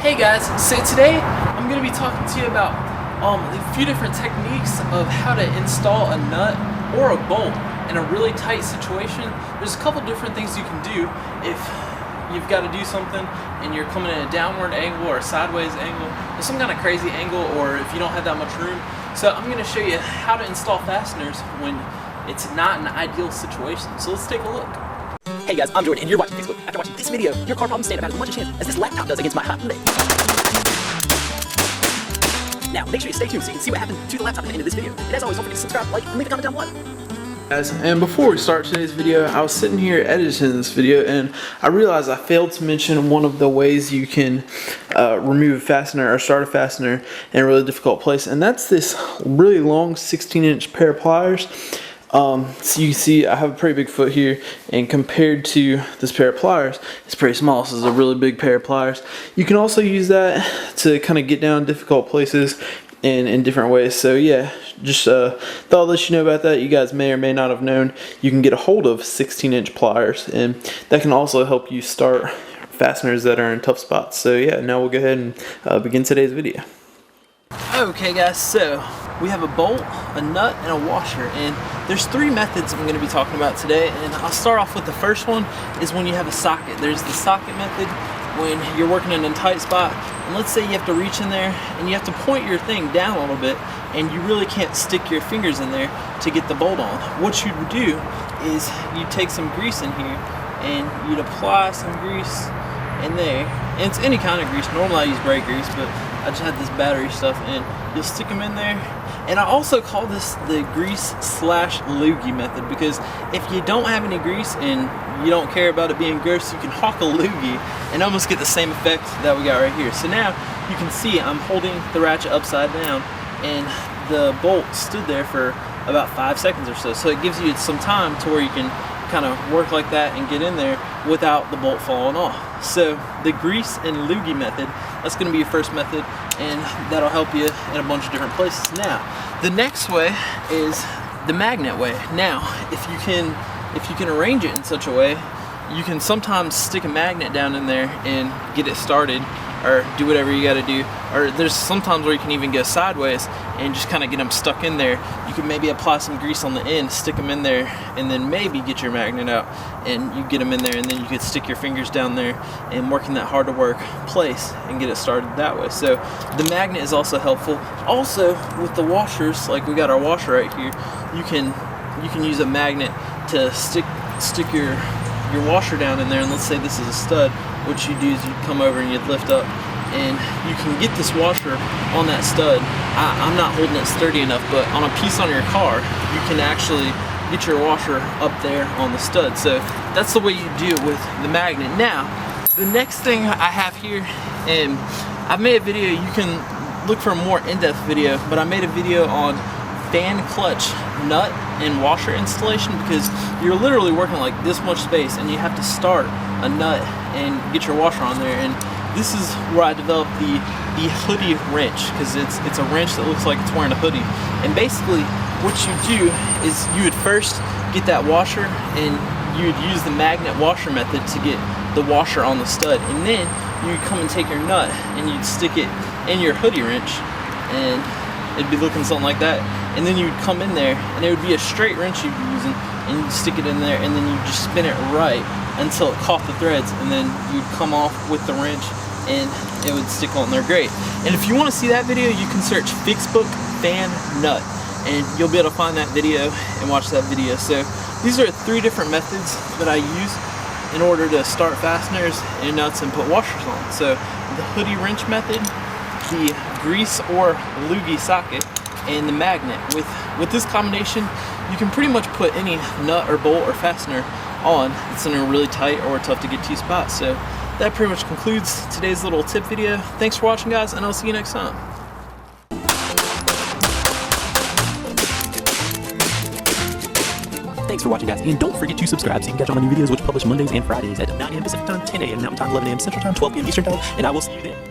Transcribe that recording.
Hey guys, so today I'm going to be talking to you about a few different techniques of how to install a nut or a bolt in a really tight situation. There's a couple different things you can do if you've got to do something and you're coming in a downward angle or a sideways angle or some kind of crazy angle, or if you don't have that much room. So I'm going to show you how to install fasteners when it's not an ideal situation. So let's take a look. Hey guys, I'm Jordan and you're watching Fixbook. After watching this video, your car problems stand about as much a chance as this laptop does against my hot leg. Now, make sure you stay tuned so you can see what happened to the laptop at the end of this video. And as always, don't forget to subscribe, like, and leave a comment down below. Guys, and before we start today's video, I was sitting here editing this video and I realized I failed to mention one of the ways you can remove a fastener or start a fastener in a really difficult place, and that's this really long 16-inch pair of pliers. So you can see I have a pretty big foot here, and compared to this pair of pliers, it's pretty small. This is a really big pair of pliers. You can also use that to kind of get down difficult places in different ways. So yeah, just thought I'd let you know about that. You guys may or may not have known you can get a hold of 16-inch pliers, and that can also help you start fasteners that are in tough spots. So yeah, now we'll go ahead and begin today's video. Okay guys, so we have a bolt, a nut, and a washer, and there's three methods I'm going to be talking about today. And I'll start off with the first one is when you have a socket. There's the socket method when you're working in a tight spot, and let's say you have to reach in there and you have to point your thing down a little bit and you really can't stick your fingers in there to get the bolt on. What you would do is you take some grease in here and you'd apply some grease in there, and it's any kind of grease. Normally I use brake grease, but I just had this battery stuff, and you'll stick them in there. And I also call this the grease slash loogie method, because if you don't have any grease and you don't care about it being gross, you can hawk a loogie and almost get the same effect that we got right here. So now you can see I'm holding the ratchet upside down and the bolt stood there for about 5 seconds or so. So it gives you some time to where you can kind of work like that and get in there without the bolt falling off. So the grease and loogie method, that's going to be your first method, and that'll help you in a bunch of different places. Now the next way is the magnet way. Now if you can arrange it in such a way, you can sometimes stick a magnet down in there and get it started, or do whatever you got to do. Or there's sometimes where you can even go sideways and just kind of get them stuck in there. You can maybe apply some grease on the end, stick them in there, and then maybe get your magnet out and you get them in there, and then you could stick your fingers down there and work in that hard to work place and get it started that way. So the magnet is also helpful. Also with the washers, like we got our washer right here, you can use a magnet to stick your washer down in there. And let's say this is a stud. What you do is you come over and you lift up, and you can get this washer on that stud. I'm not holding it sturdy enough, but on a piece on your car, you can actually get your washer up there on the stud. So that's the way you do it with the magnet. Now, the next thing I have here, and I've made a video, you can look for a more in-depth video, but I made a video on fan clutch nut and washer installation, because you're literally working like this much space and you have to start a nut and get your washer on there. And this is where I developed the hoodie wrench, because it's a wrench that looks like it's wearing a hoodie. And basically what you do is you would first get that washer and you would use the magnet washer method to get the washer on the stud, and then you would come and take your nut and you'd stick it in your hoodie wrench, and it'd be looking something like that. And then you'd come in there and it would be a straight wrench you'd be using, and you'd stick it in there and then you'd just spin it right until it caught the threads, and then you'd come off with the wrench and it would stick on there great. And if you want to see that video, you can search Fixbook fan nut and you'll be able to find that video and watch that video. So these are three different methods that I use in order to start fasteners and nuts and put washers on. So the hoodie wrench method, the grease or loogie socket, and the magnet. With this combination, you can pretty much put any nut or bolt or fastener on that's in a really tight or tough to get to spot. So that pretty much concludes today's little tip video. Thanks for watching, guys, and I'll see you next time. Thanks for watching, guys, and don't forget to subscribe so you can catch all my new videos, which publish Mondays and Fridays at 9 a.m. Pacific Time, 10 a.m. Mountain Time, 11 a.m. Central Time, 12 p.m. Eastern Time, and I will see you then.